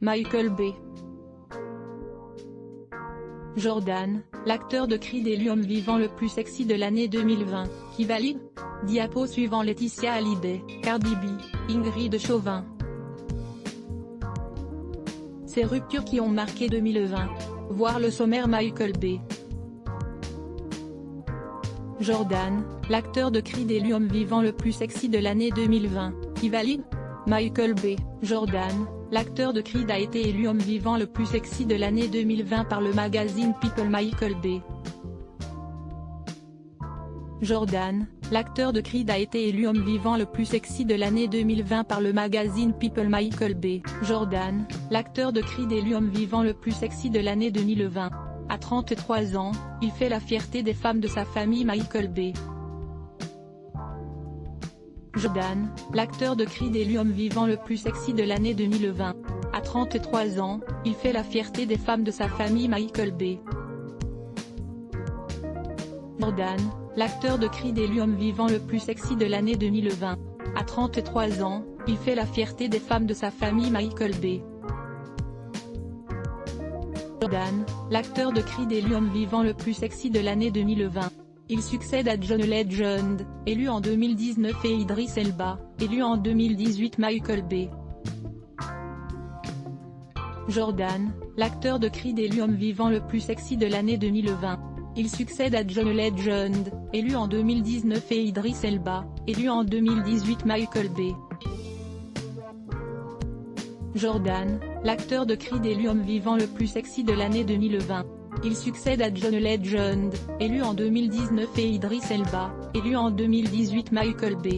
Michael B. Jordan, l'acteur de Creed élu homme vivant le plus sexy de l'année 2020, qui valide? Diapo suivant Laetitia Hallyday, Cardi B, Ingrid Chauvin. Ces ruptures qui ont marqué 2020. Voir le sommaire. Michael B. Jordan, l'acteur de Creed élu homme vivant le plus sexy de l'année 2020, qui valide? Michael B. Jordan, l'acteur de Creed a été élu homme vivant le plus sexy de l'année 2020 par le magazine People. Michael B. Jordan, l'acteur de Creed a été élu homme vivant le plus sexy de l'année 2020 par le magazine People. Michael B. Jordan, l'acteur de Creed élu homme vivant le plus sexy de l'année 2020. À 33 ans, il fait la fierté des femmes de sa famille. Michael B. Jordan, l'acteur de Creed élu homme vivant le plus sexy de l'année 2020. À 33 ans, il fait la fierté des femmes de sa famille. Michael B. Jordan, l'acteur de Creed élu homme vivant le plus sexy de l'année 2020. À 33 ans, il fait la fierté des femmes de sa famille. Michael B. Jordan, l'acteur de Creed élu homme vivant le plus sexy de l'année 2020. Il succède à John Legend, élu en 2019 et Idris Elba, élu en 2018. Michael B. Jordan, l'acteur de Creed élu homme vivant le plus sexy de l'année 2020. Il succède à John Legend, élu en 2019 et Idris Elba, élu en 2018. Michael B. Jordan, l'acteur de Creed élu homme vivant le plus sexy de l'année 2020. Il succède à John Legend, élu en 2019 et Idris Elba, élu en 2018. Michael B.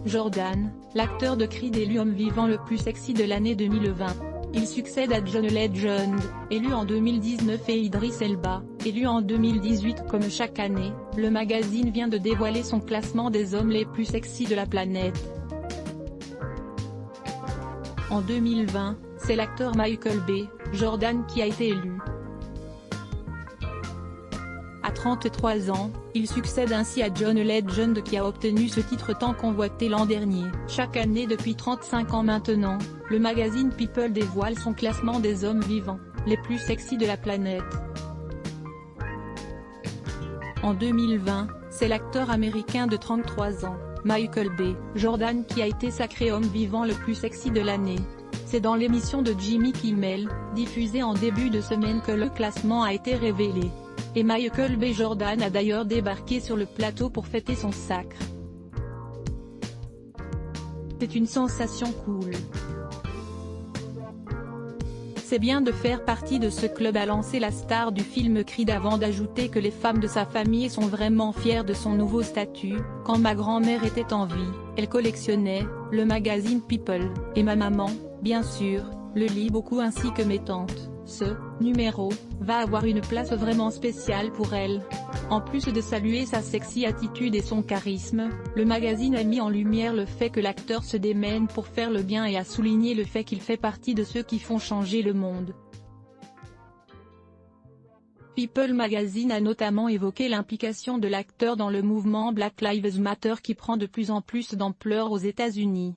Jordan, l'acteur de Creed élu homme vivant le plus sexy de l'année 2020. Il succède à John Legend, élu en 2019 et Idris Elba, élu en 2018. Comme chaque année, le magazine vient de dévoiler son classement des hommes les plus sexy de la planète. En 2020, c'est l'acteur Michael B. Jordan qui a été élu. À 33 ans, il succède ainsi à John Legend qui a obtenu ce titre tant convoité l'an dernier. Chaque année depuis 35 ans maintenant, le magazine People dévoile son classement des hommes vivants, les plus sexy de la planète. En 2020, c'est l'acteur américain de 33 ans, Michael B. Jordan qui a été sacré homme vivant le plus sexy de l'année. C'est dans l'émission de Jimmy Kimmel, diffusée en début de semaine, que le classement a été révélé. Et Michael B. Jordan a d'ailleurs débarqué sur le plateau pour fêter son sacre. C'est une sensation cool. C'est bien de faire partie de ce club, a lancé la star du film Creed avant d'ajouter que les femmes de sa famille sont vraiment fières de son nouveau statut. Quand ma grand-mère était en vie, elle collectionnait le magazine People, et ma maman, bien sûr, le lit beaucoup ainsi que mes tantes. Ce numéro va avoir une place vraiment spéciale pour elle. En plus de saluer sa sexy attitude et son charisme, le magazine a mis en lumière le fait que l'acteur se démène pour faire le bien et a souligné le fait qu'il fait partie de ceux qui font changer le monde. People Magazine a notamment évoqué l'implication de l'acteur dans le mouvement Black Lives Matter qui prend de plus en plus d'ampleur aux États-Unis.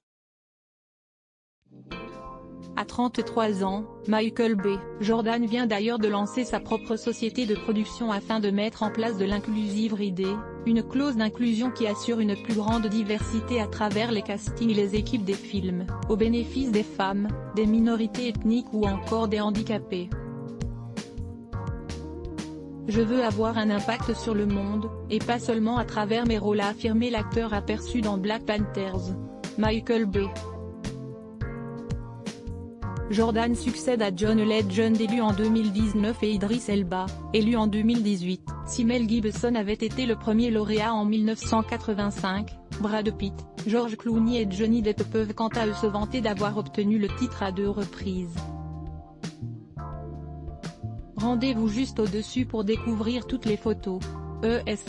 À 33 ans, Michael B. Jordan vient d'ailleurs de lancer sa propre société de production afin de mettre en place de l'Inclusivity, une clause d'inclusion qui assure une plus grande diversité à travers les castings et les équipes des films, au bénéfice des femmes, des minorités ethniques ou encore des handicapés. Je veux avoir un impact sur le monde, et pas seulement à travers mes rôles, a affirmé l'acteur aperçu dans Black Panthers. Michael B. Jordan succède à John Legend élu en 2019 et Idris Elba, élu en 2018. Si Mel Gibson avait été le premier lauréat en 1985, Brad Pitt, George Clooney et Johnny Depp peuvent quant à eux se vanter d'avoir obtenu le titre à 2 reprises. Rendez-vous juste au-dessus pour découvrir toutes les photos. ES